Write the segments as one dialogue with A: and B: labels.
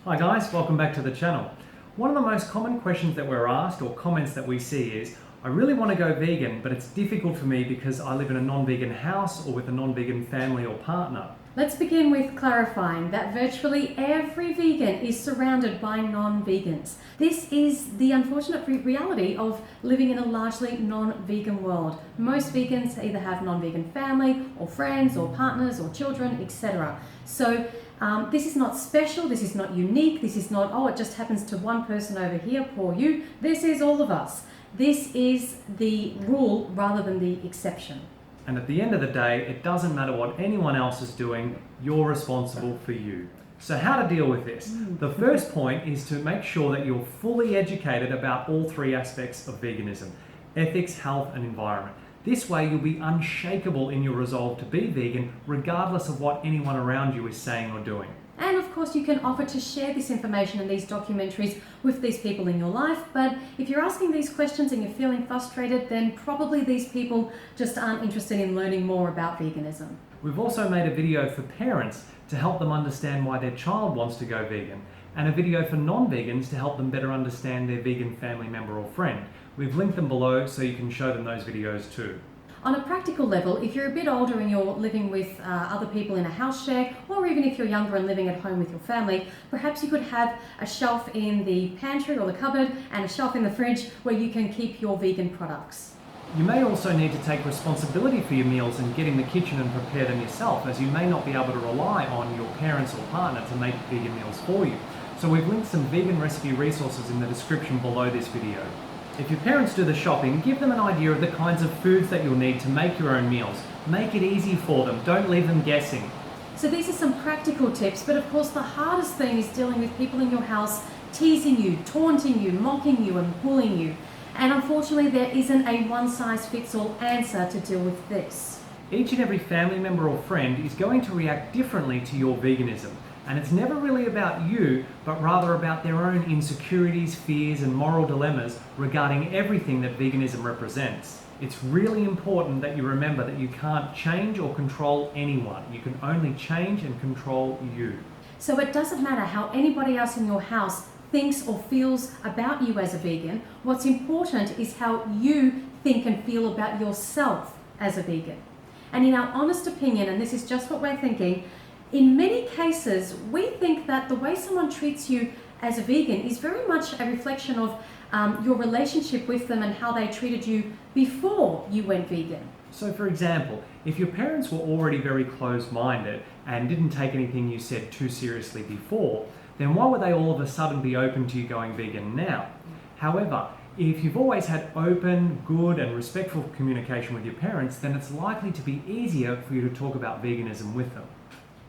A: Hi guys, welcome back to the channel. One of the most common questions that we're asked or comments that we see is, I really want to go vegan, but it's difficult for me because I live in a non-vegan house or with a non-vegan family or partner.
B: Let's begin with clarifying that virtually every vegan is surrounded by non-vegans. This is the unfortunate reality of living in a largely non-vegan world. Most vegans either have non-vegan family or friends or partners or children, etc. So this is not special, this is not unique, this is not, oh, it just happens to one person over here, poor you. This is all of us. This is the rule rather than the exception.
A: And at the end of the day, it doesn't matter what anyone else is doing, you're responsible for you. So how to deal with this? The first point is to make sure that you're fully educated about all three aspects of veganism: ethics, health, and environment. This way you'll be unshakable in your resolve to be vegan, regardless of what anyone around you is saying or doing.
B: And of course you can offer to share this information and these documentaries with these people in your life, but if you're asking these questions and you're feeling frustrated, then probably these people just aren't interested in learning more about veganism.
A: We've also made a video for parents to help them understand why their child wants to go vegan, and a video for non-vegans to help them better understand their vegan family member or friend. We've linked them below so you can show them those videos too.
B: On a practical level, if you're a bit older and you're living with other people in a house share, or even if you're younger and living at home with your family, perhaps you could have a shelf in the pantry or the cupboard and a shelf in the fridge where you can keep your vegan products.
A: You may also need to take responsibility for your meals and get in the kitchen and prepare them yourself, as you may not be able to rely on your parents or partner to make vegan meals for you. So we've linked some vegan recipe resources in the description below this video. If your parents do the shopping, give them an idea of the kinds of foods that you'll need to make your own meals. Make it easy for them, don't leave them guessing.
B: So these are some practical tips, but of course the hardest thing is dealing with people in your house teasing you, taunting you, mocking you and bullying you. And unfortunately there isn't a one-size-fits-all answer to deal with this.
A: Each and every family member or friend is going to react differently to your veganism. And it's never really about you, but rather about their own insecurities, fears, and moral dilemmas regarding everything that veganism represents. It's really important that you remember that you can't change or control anyone. You can only change and control you.
B: So it doesn't matter how anybody else in your house thinks or feels about you as a vegan. What's important is how you think and feel about yourself as a vegan. And in our honest opinion, and this is just what we're thinking, in many cases, we think that the way someone treats you as a vegan is very much a reflection of your relationship with them and how they treated you before you went vegan.
A: So for example, if your parents were already very closed-minded and didn't take anything you said too seriously before, then why would they all of a sudden be open to you going vegan now? However, if you've always had open, good and respectful communication with your parents, then it's likely to be easier for you to talk about veganism with them.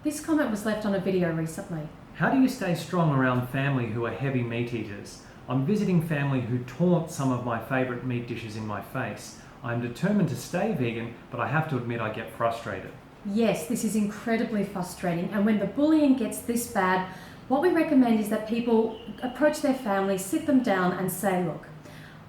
B: This comment was left on a video recently.
A: How do you stay strong around family who are heavy meat eaters? I'm visiting family who taunt some of my favourite meat dishes in my face. I'm determined to stay vegan, but I have to admit I get frustrated.
B: Yes, this is incredibly frustrating, and when the bullying gets this bad, what we recommend is that people approach their family, sit them down and say, look,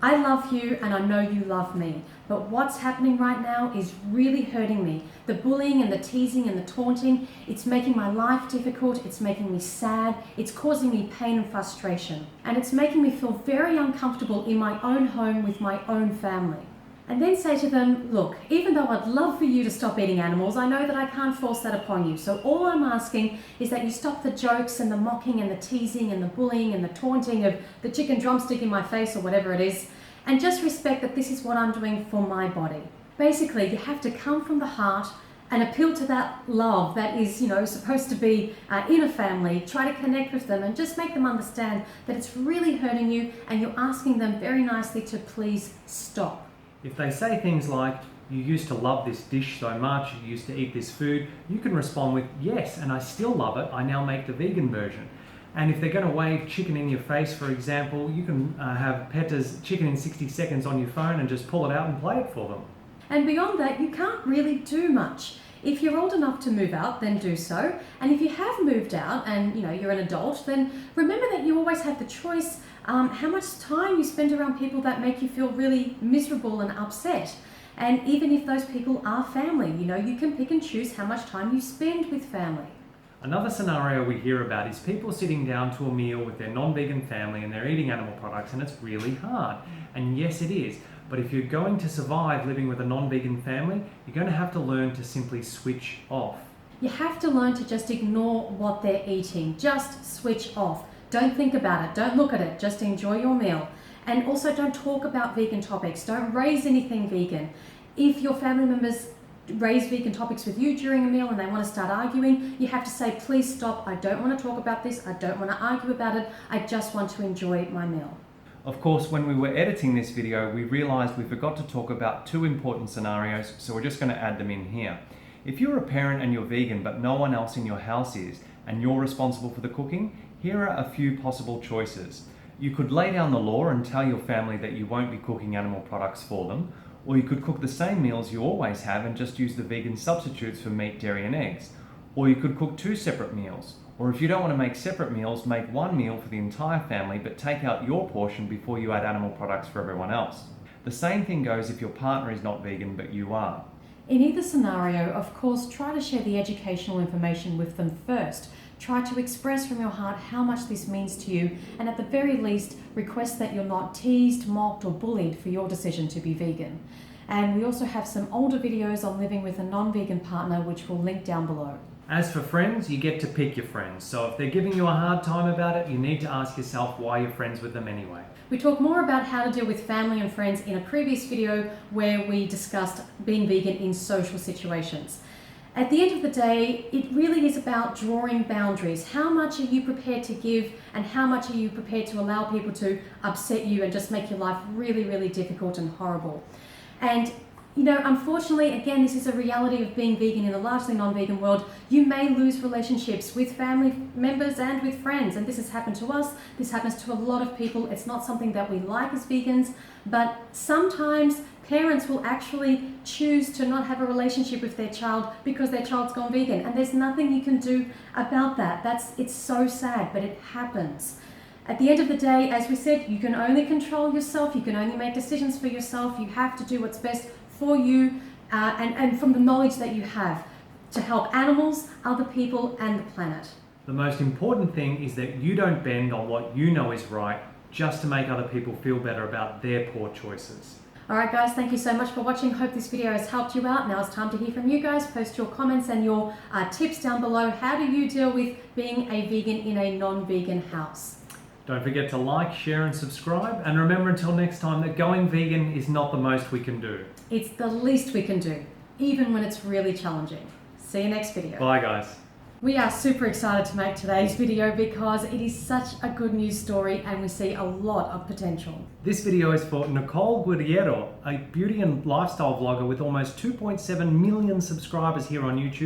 B: I love you and I know you love me, but what's happening right now is really hurting me. The bullying and the teasing and the taunting, it's making my life difficult, it's making me sad, it's causing me pain and frustration, and it's making me feel very uncomfortable in my own home with my own family. And then say to them, look, even though I'd love for you to stop eating animals, I know that I can't force that upon you. So all I'm asking is that you stop the jokes and the mocking and the teasing and the bullying and the taunting of the chicken drumstick in my face or whatever it is, and just respect that this is what I'm doing for my body. Basically, you have to come from the heart and appeal to that love that is, supposed to be in a family. Try to connect with them and just make them understand that it's really hurting you and you're asking them very nicely to please stop.
A: If they say things like, you used to love this dish so much, you used to eat this food, you can respond with, yes, and I still love it, I now make the vegan version. And if they're going to wave chicken in your face, for example, you can have Petta's Chicken in 60 Seconds on your phone and just pull it out and play it for them.
B: And beyond that, you can't really do much. If you're old enough to move out, then do so. And if you have moved out and you're an adult, then remember that you always have the choice how much time you spend around people that make you feel really miserable and upset. And even if those people are family, you can pick and choose how much time you spend with family.
A: Another scenario we hear about is people sitting down to a meal with their non-vegan family and they're eating animal products, and it's really hard. And yes, it is. But if you're going to survive living with a non-vegan family, you're going to have to learn to simply switch off.
B: You have to learn to just ignore what they're eating. Just switch off. Don't think about it. Don't look at it. Just enjoy your meal. And also don't talk about vegan topics. Don't raise anything vegan. If your family members raise vegan topics with you during a meal and they want to start arguing, you have to say, please stop. I don't want to talk about this. I don't want to argue about it. I just want to enjoy my meal.
A: Of course, when we were editing this video, we realized we forgot to talk about two important scenarios, so we're just going to add them in here. If you're a parent and you're vegan, but no one else in your house is, and you're responsible for the cooking, here are a few possible choices. You could lay down the law and tell your family that you won't be cooking animal products for them, or you could cook the same meals you always have and just use the vegan substitutes for meat, dairy and eggs. Or you could cook two separate meals. Or if you don't want to make separate meals, make one meal for the entire family but take out your portion before you add animal products for everyone else. The same thing goes if your partner is not vegan but you are.
B: In either scenario, of course, try to share the educational information with them first. Try to express from your heart how much this means to you, and at the very least, request that you're not teased, mocked or bullied for your decision to be vegan. And we also have some older videos on living with a non-vegan partner, which we'll link down below.
A: As for friends, you get to pick your friends. So if they're giving you a hard time about it, you need to ask yourself why you're friends with them anyway.
B: We talk more about how to deal with family and friends in a previous video where we discussed being vegan in social situations. At the end of the day, it really is about drawing boundaries. How much are you prepared to give and how much are you prepared to allow people to upset you and just make your life really, really difficult and horrible? And you know, unfortunately, again, this is a reality of being vegan in a largely non-vegan world. You may lose relationships with family members and with friends, and this has happened to us. This happens to a lot of people. It's not something that we like as vegans, but sometimes parents will actually choose to not have a relationship with their child because their child's gone vegan, and there's nothing you can do about that. It's so sad, but it happens. At the end of the day, as we said, you can only control yourself. You can only make decisions for yourself. You have to do what's best for you and from the knowledge that you have to help animals, other people and the planet.
A: The most important thing is that you don't bend on what you know is right just to make other people feel better about their poor choices.
B: Alright guys, thank you so much for watching. Hope this video has helped you out. Now it's time to hear from you guys. Post your comments and your tips down below. How do you deal with being a vegan in a non-vegan house?
A: Don't forget to like, share and subscribe, and remember until next time that going vegan is not the most we can do.
B: It's the least we can do, even when it's really challenging. See you next video.
A: Bye guys.
B: We are super excited to make today's video because it is such a good news story and we see a lot of potential.
A: This video is for Nicole Guerriero, a beauty and lifestyle vlogger with almost 2.7 million subscribers here on YouTube.